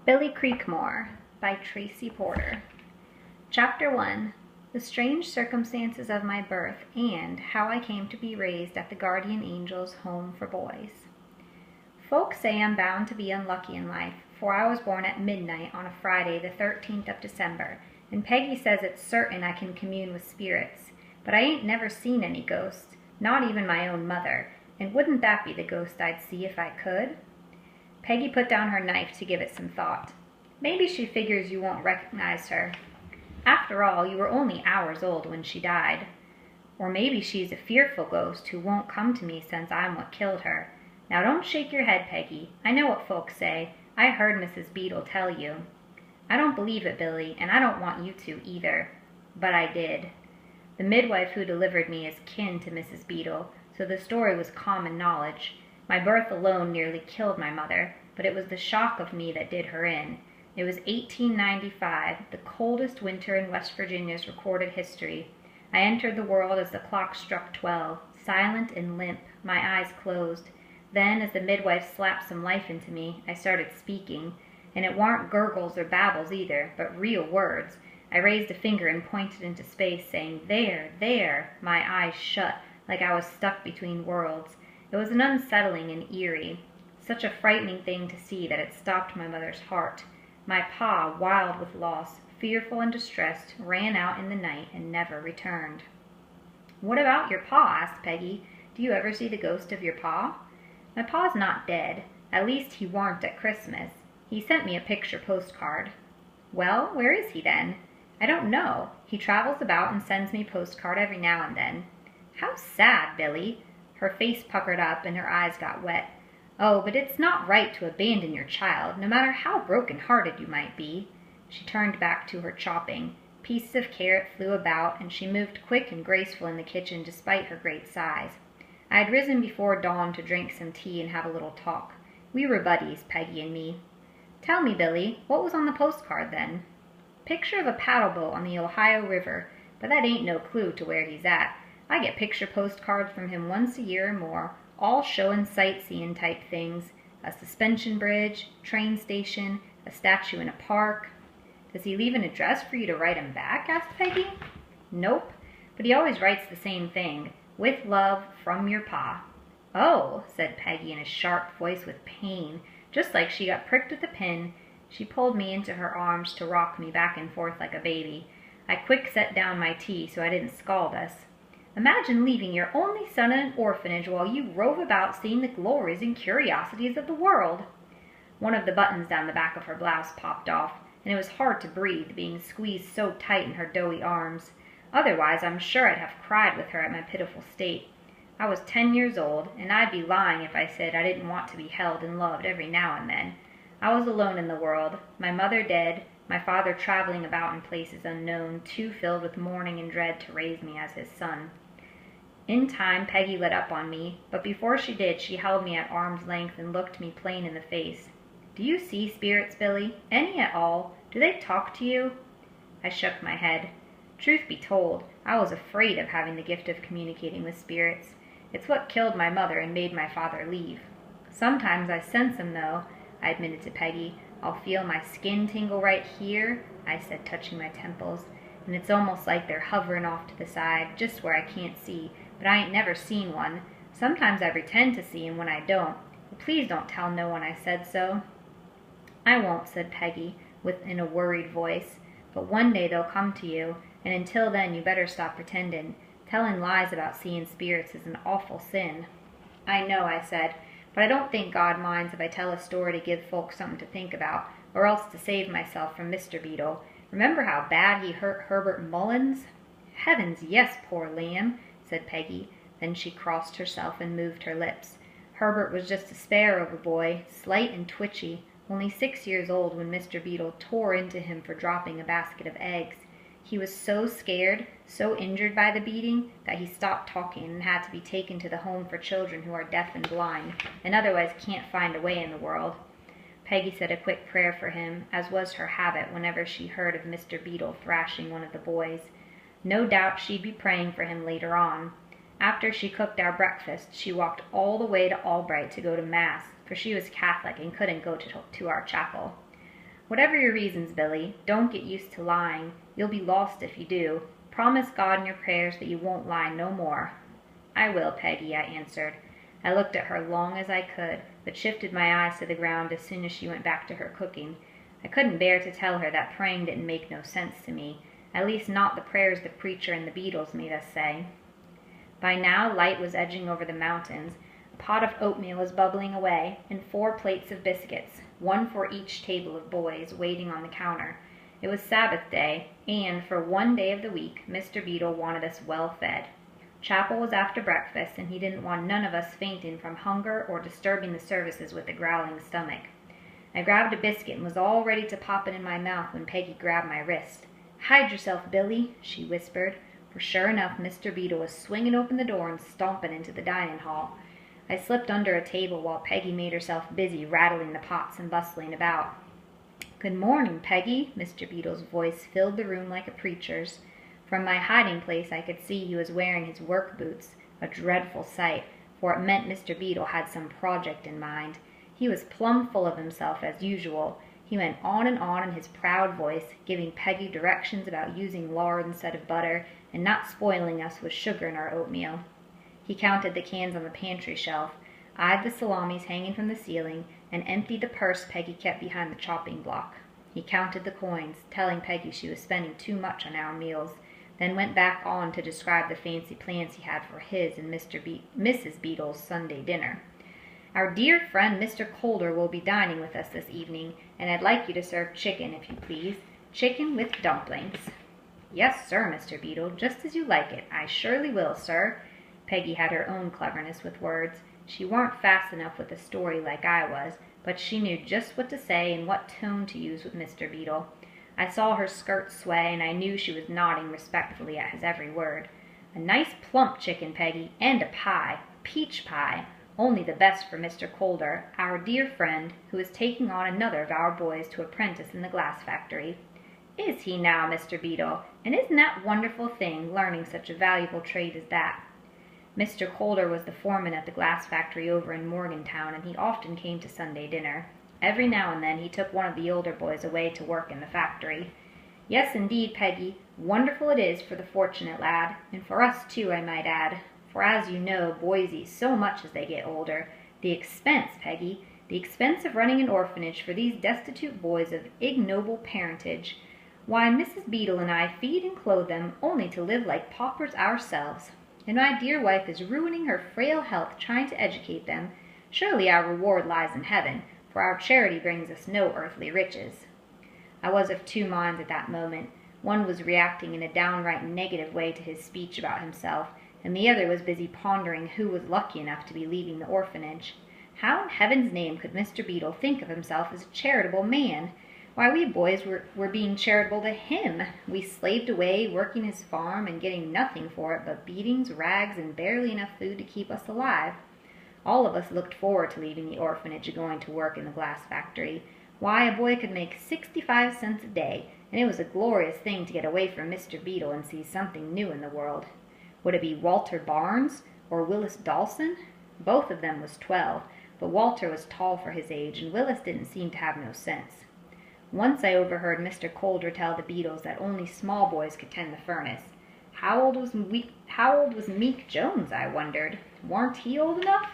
Billy Creekmore by Tracy Porter. Chapter 1. The Strange Circumstances of My Birth and How I Came to be Raised at the Guardian Angel's Home for Boys. Folks say I'm bound to be unlucky in life, for I was born at midnight on a Friday, the 13th of December, and Peggy says it's certain I can commune with spirits, but I ain't never seen any ghosts, not even my own mother, and wouldn't that be the ghost I'd see if I could? Peggy put down her knife to give it some thought. Maybe she figures you won't recognize her. After all, you were only hours old when she died. Or maybe she's a fearful ghost who won't come to me since I'm what killed her. Now don't shake your head, Peggy. I know what folks say. I heard Mrs. Beadle tell you. I don't believe it, Billy, and I don't want you to either. But I did. The midwife who delivered me is kin to Mrs. Beadle, so the story was common knowledge. My birth alone nearly killed my mother, but it was the shock of me that did her in. It was 1895, the coldest winter in West Virginia's recorded history. I entered the world as the clock struck 12, silent and limp, my eyes closed. Then, as the midwife slapped some life into me, I started speaking, and it warn't gurgles or babbles either, but real words. I raised a finger and pointed into space, saying, "There, there!" My eyes shut, like I was stuck between worlds. It was an unsettling and eerie, such a frightening thing to see that it stopped my mother's heart. My pa, wild with loss, fearful and distressed, ran out in the night and never returned. "What about your pa?" asked Peggy. "Do you ever see the ghost of your pa?" "My pa's not dead. At least he warn't at Christmas. He sent me a picture postcard." "Well, where is he then?" "I don't know. He travels about and sends me postcard every now and then." "How sad, Billy." Her face puckered up and her eyes got wet. "Oh, but it's not right to abandon your child, no matter how broken-hearted you might be." She turned back to her chopping. Pieces of carrot flew about, and she moved quick and graceful in the kitchen despite her great size. I had risen before dawn to drink some tea and have a little talk. We were buddies, Peggy and me. "Tell me, Billy, what was on the postcard then?" "Picture of a paddle boat on the Ohio River, but that ain't no clue to where he's at. I get picture postcards from him once a year or more, all showing sightseeing type things, a suspension bridge, train station, a statue in a park." "Does he leave an address for you to write him back?" asked Peggy. "Nope, but he always writes the same thing, 'With love, from your pa.'" "Oh," said Peggy in a sharp voice with pain, just like she got pricked with a pin. She pulled me into her arms to rock me back and forth like a baby. I quick set down my tea so I didn't scald us. "Imagine leaving your only son in an orphanage while you rove about seeing the glories and curiosities of the world." One of the buttons down the back of her blouse popped off, and it was hard to breathe, being squeezed so tight in her doughy arms. Otherwise, I'm sure I'd have cried with her at my pitiful state. I was 10 years old, and I'd be lying if I said I didn't want to be held and loved every now and then. I was alone in the world, my mother dead, my father traveling about in places unknown, too filled with mourning and dread to raise me as his son. In time, Peggy let up on me, but before she did, she held me at arm's length and looked me plain in the face. "Do you see spirits, Billy? Any at all? Do they talk to you?" I shook my head. Truth be told, I was afraid of having the gift of communicating with spirits. It's what killed my mother and made my father leave. "Sometimes I sense them, though," I admitted to Peggy. "I'll feel my skin tingle right here," I said, touching my temples, "and it's almost like they're hovering off to the side, just where I can't see, but I ain't never seen one. Sometimes I pretend to see 'em when I don't. But please don't tell no one I said so." "I won't," said Peggy, in a worried voice, "but one day they'll come to you, and until then you better stop pretendin'. Tellin' lies about seein' spirits is an awful sin." "I know," I said, "but I don't think God minds if I tell a story to give folks something to think about, or else to save myself from Mr. Beadle. Remember how bad he hurt Herbert Mullins?" "Heavens, yes, poor lamb," said Peggy. Then she crossed herself and moved her lips. "Herbert was just a sparrow of a boy, slight and twitchy, only 6 years old when Mr. Beadle tore into him for dropping a basket of eggs. He was so scared, so injured by the beating, that he stopped talking and had to be taken to the home for children who are deaf and blind, and otherwise can't find a way in the world." Peggy said a quick prayer for him, as was her habit whenever she heard of Mr. Beadle thrashing one of the boys. No doubt she'd be praying for him later on. After she cooked our breakfast, she walked all the way to Albright to go to Mass, for she was Catholic and couldn't go to our chapel. Whatever your reasons, Billy, don't get used to lying. You'll be lost if you do. Promise God in your prayers that you won't lie no more." "I will, Peggy," I answered. I looked at her long as I could, but shifted my eyes to the ground as soon as she went back to her cooking. I couldn't bear to tell her that praying didn't make no sense to me, at least not the prayers the preacher and the Beatles made us say. By now light was edging over the mountains. A pot of oatmeal was bubbling away, and 4 plates of biscuits, one for each table of boys, waiting on the counter. It was Sabbath day, and for one day of the week Mr. Beetle wanted us well fed. Chapel was after breakfast, and he didn't want none of us fainting from hunger or disturbing the services with a growling stomach. I grabbed a biscuit and was all ready to pop it in my mouth when Peggy grabbed my wrist. "Hide yourself, Billy," she whispered, for sure enough Mr. Beetle was swinging open the door and stomping into the dining hall. I slipped under a table while Peggy made herself busy rattling the pots and bustling about. "Good morning, Peggy." Mr. Beetle's voice filled the room like a preacher's. From my hiding place I could see he was wearing his work boots, a dreadful sight, for it meant Mr. Beetle had some project in mind. He was plumb full of himself as usual. He went on in his proud voice, giving Peggy directions about using lard instead of butter and not spoiling us with sugar in our oatmeal. He counted the cans on the pantry shelf, eyed the salamis hanging from the ceiling, and emptied the purse Peggy kept behind the chopping block. He counted the coins, telling Peggy she was spending too much on our meals, then went back on to describe the fancy plans he had for his and Mrs. Beetle's Sunday dinner. "Our dear friend Mr. Calder will be dining with us this evening, and I'd like you to serve chicken, if you please. Chicken with dumplings." "Yes, sir, Mr. Beetle, just as you like it. I surely will, sir." Peggy had her own cleverness with words. She weren't fast enough with a story like I was, but she knew just what to say and what tone to use with Mr. Beetle. I saw her skirts sway, and I knew she was nodding respectfully at his every word. "A nice plump chicken, Peggy, and a pie, peach pie, only the best for Mr. Calder, our dear friend, who is taking on another of our boys to apprentice in the glass factory." "Is he now, Mr. Beetle? And isn't that a wonderful thing, learning such a valuable trade as that?" Mr. Calder was the foreman at the glass factory over in Morgantown, and he often came to Sunday dinner. Every now and then he took one of the older boys away to work in the factory. "Yes, indeed, Peggy, wonderful it is for the fortunate lad, and for us too, I might add, for as you know, boys eat so much as they get older. The expense, Peggy, the expense of running an orphanage for these destitute boys of ignoble parentage. Why, Mrs. Beetle and I feed and clothe them only to live like paupers ourselves, and my dear wife is ruining her frail health trying to educate them. Surely our reward lies in heaven, for our charity brings us no earthly riches." I was of 2 minds at that moment. One was reacting in a downright negative way to his speech about himself, and the other was busy pondering who was lucky enough to be leaving the orphanage. How in heaven's name could Mr. Beetle think of himself as a charitable man? Why, we boys were being charitable to him. We slaved away, working his farm and getting nothing for it but beatings, rags, and barely enough food to keep us alive. All of us looked forward to leaving the orphanage and going to work in the glass factory. Why, a boy could make 65 cents a day, and it was a glorious thing to get away from Mr. Beetle and see something new in the world. Would it be Walter Barnes or Willis Dawson? Both of them was 12, but Walter was tall for his age, and Willis didn't seem to have no sense. Once I overheard Mr. Calder tell the Beetles that only small boys could tend the furnace. How old was Meek Jones, I wondered? Warn't he old enough?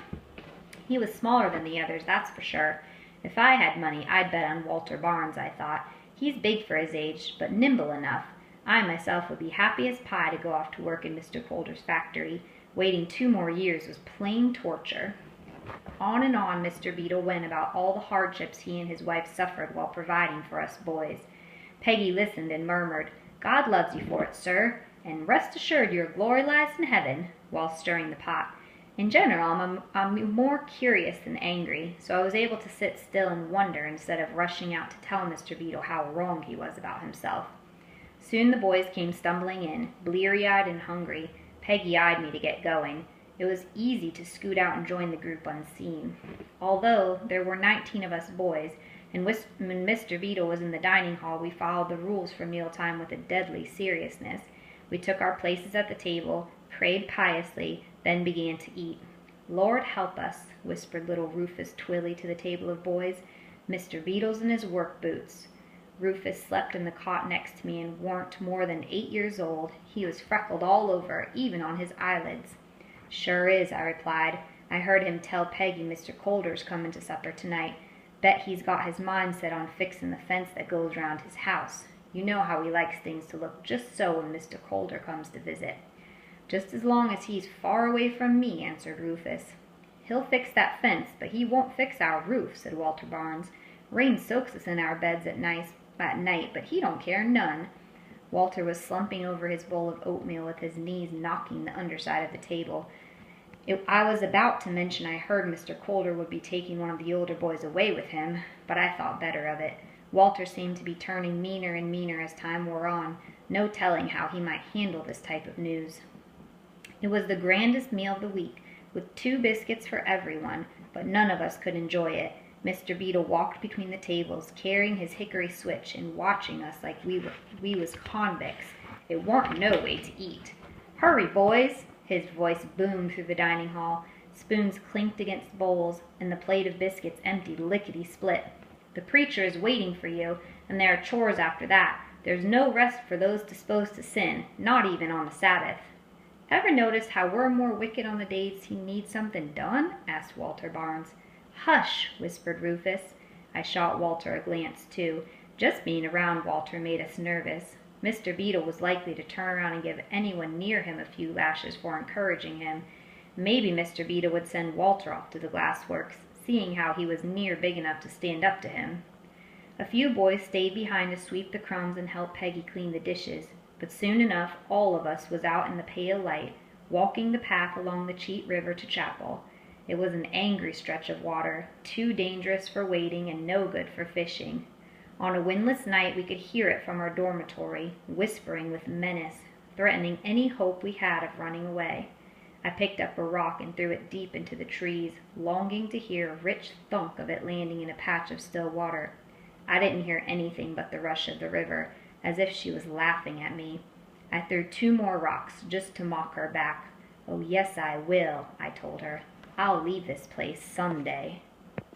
He was smaller than the others, that's for sure. If I had money, I'd bet on Walter Barnes, I thought. He's big for his age, but nimble enough. I myself would be happy as pie to go off to work in Mr. Calder's factory. Waiting 2 more years was plain torture. On and on Mr. Beetle went about all the hardships he and his wife suffered while providing for us boys. Peggy listened and murmured, "God loves you for it, sir, and rest assured your glory lies in heaven," while stirring the pot. In general, I'm more curious than angry, so I was able to sit still and wonder instead of rushing out to tell Mr. Beetle how wrong he was about himself. Soon the boys came stumbling in, bleary-eyed and hungry. Peggy eyed me to get going. It was easy to scoot out and join the group unseen. Although there were 19 of us boys, and when Mr. Beetle was in the dining hall, we followed the rules for mealtime with a deadly seriousness. We took our places at the table, prayed piously, then began to eat. "Lord help us," whispered little Rufus Twilly to the table of boys. "Mr. Beetle's in his work boots." Rufus slept in the cot next to me and warn't more than 8 years old. He was freckled all over, even on his eyelids. Sure is, I replied. I heard him tell Peggy Mr. Calder's comin' to supper tonight. Bet he's got his mind set on fixin' the fence that goes round his house. You know how he likes things to look just so when Mr. Calder comes to visit. Just as long as he's far away from me, answered Rufus. He'll fix that fence, but he won't fix our roof, said Walter Barnes. Rain soaks us in our beds at night, but he don't care none. Walter was slumping over his bowl of oatmeal with his knees knocking the underside of the table. I was about to mention I heard Mr. Calder would be taking one of the older boys away with him, but I thought better of it. Walter seemed to be turning meaner and meaner as time wore on, no telling how he might handle this type of news. It was the grandest meal of the week, with 2 biscuits for everyone, but none of us could enjoy it. Mr. Beetle walked between the tables, carrying his hickory switch and watching us like we was convicts. It warn't no way to eat. Hurry, boys! His voice boomed through the dining hall. Spoons clinked against bowls, and the plate of biscuits emptied lickety-split. The preacher is waiting for you, and there are chores after that. There's no rest for those disposed to sin, not even on the Sabbath. Ever notice how we're more wicked on the days he needs something done? Asked Walter Barnes. Hush, whispered Rufus. I shot Walter a glance, too. Just being around Walter made us nervous. Mr. Beetle was likely to turn around and give anyone near him a few lashes for encouraging him. Maybe Mr. Beetle would send Walter off to the glassworks, seeing how he was near big enough to stand up to him. A few boys stayed behind to sweep the crumbs and help Peggy clean the dishes, but soon enough all of us was out in the pale light, walking the path along the Cheat River to chapel. It was an angry stretch of water, too dangerous for wading and no good for fishing. On a windless night we could hear it from our dormitory, whispering with menace, threatening any hope we had of running away. I picked up a rock and threw it deep into the trees, longing to hear a rich thunk of it landing in a patch of still water. I didn't hear anything but the rush of the river, as if she was laughing at me. I threw 2 more rocks, just to mock her back. Oh, yes, I will, I told her. I'll leave this place some day.